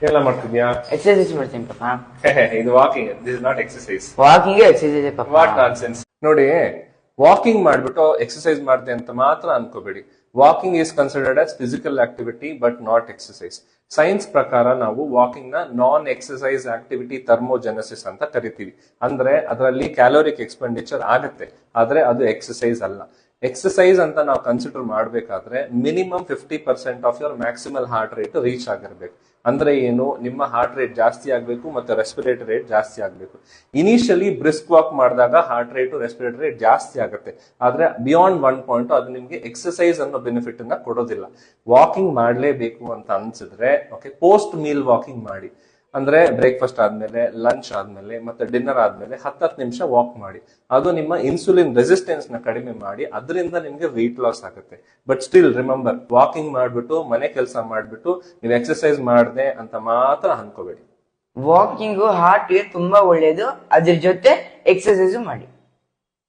ಎಲ್ಲ ಮಾಡ್ತಿದ್ಯಾ? ಎಕ್ಸರ್ಸೈಸ್ ಮಾಡ್ತೀನಿ ಪಾಪ. ಇದು walking, this is not exercise. Walking exercise ಪಾಪ. What nonsense. ನೋಡಿ, ವಾಕಿಂಗ್ ಮಾಡ್ಬಿಟ್ಟು ಎಕ್ಸರ್ಸೈಸ್ ಮಾಡಿದೆ ಅಂತ ಮಾತ್ರ ಅನ್ಕೋಬೇಡಿ. Walking is considered as physical activity but not exercise. Science ಪ್ರಕಾರ ನಾವು ವಾಕಿಂಗ್ ನ ನಾನ್ ಎಕ್ಸರ್ಸೈಸ್ ಆಕ್ಟಿವಿಟಿ ಥರ್ಮೋಜೆನೆಸಿಸ್ ಅಂತ ಕರಿತೀವಿ. ಅಂದ್ರೆ ಅದರಲ್ಲಿ ಕ್ಯಾಲೋರಿಕ್ ಎಕ್ಸ್ಪೆಂಡಿಚರ್ ಆಗುತ್ತೆ, ಆದ್ರೆ ಅದು ಎಕ್ಸರ್ಸೈಸ್ ಅಲ್ಲ. ಎಕ್ಸರ್ಸೈಸ್ ಅಂತ ನಾವು ಕನ್ಸಿಡರ್ ಮಾಡಬೇಕಾದ್ರೆ minimum 50% of your maximal heart rate reach ಆಗಿರ್ಬೇಕು. ಅಂದ್ರೆ ಏನು, ನಿಮ್ಮ ಹಾರ್ಟ್ ರೇಟ್ ಜಾಸ್ತಿ ಆಗ್ಬೇಕು ಮತ್ತೆ ರೆಸ್ಪಿರೇಟರಿ ರೇಟ್ ಜಾಸ್ತಿ ಆಗ್ಬೇಕು. ಇನಿಷಿಯಲಿ ಬ್ರಿಸ್ಕ್ ವಾಕ್ ಮಾಡಿದಾಗ ಹಾರ್ಟ್ ರೇಟ್ ರೆಸ್ಪಿರೇಟರಿ ರೇಟ್ ಜಾಸ್ತಿ ಆಗುತ್ತೆ, ಆದ್ರೆ ಬಿಯಾಂಡ್ 1 ಪಾಯಿಂಟ್ ಅದು ನಿಮ್ಗೆ ಎಕ್ಸರ್ಸೈಸ್ ಅನ್ನೋ ಬೆನಿಫಿಟ್ ಅನ್ನ ಕೊಡೋದಿಲ್ಲ. ವಾಕಿಂಗ್ ಮಾಡ್ಲೇಬೇಕು ಅಂತ ಅನ್ಸಿದ್ರೆ ಓಕೆ, ಪೋಸ್ಟ್ ಮೀಲ್ ವಾಕಿಂಗ್ ಮಾಡಿ. ಅಂದ್ರೆ ಬ್ರೇಕ್ಫಾಸ್ಟ್ ಆದ್ಮೇಲೆ, ಲಂಚ್ ಆದ್ಮೇಲೆ ಮತ್ತೆ ಡಿನ್ನರ್ ಆದ್ಮೇಲೆ 10 ನಿಮಿಷ ವಾಕ್ ಮಾಡಿ. ಅದು ನಿಮ್ಮ ಇನ್ಸುಲಿನ್ ರೆಸಿಸ್ಟೆನ್ಸ್ ನ ಕಡಿಮೆ ಮಾಡಿ ಅದರಿಂದ ನಿಮ್ಗೆ ವೆಯ್ಟ್ ಲಾಸ್ ಆಗುತ್ತೆ. ಬಟ್ ಸ್ಟಿಲ್ ರಿಮೆಂಬರ್, ವಾಕಿಂಗ್ ಮಾಡ್ಬಿಟ್ಟು ಮನೆ ಕೆಲಸ ಮಾಡ್ಬಿಟ್ಟು ನೀವು ಎಕ್ಸರ್ಸೈಸ್ ಮಾಡದೆ ಅಂತ ಮಾತ್ರ ಅನ್ಕೋಬೇಡಿ. ವಾಕಿಂಗ್ ಹಾರ್ಟ್ ಗೆ ತುಂಬಾ ಒಳ್ಳೇದು, ಅದ್ರ ಜೊತೆ ಎಕ್ಸರ್ಸೈಸ್ ಮಾಡಿ.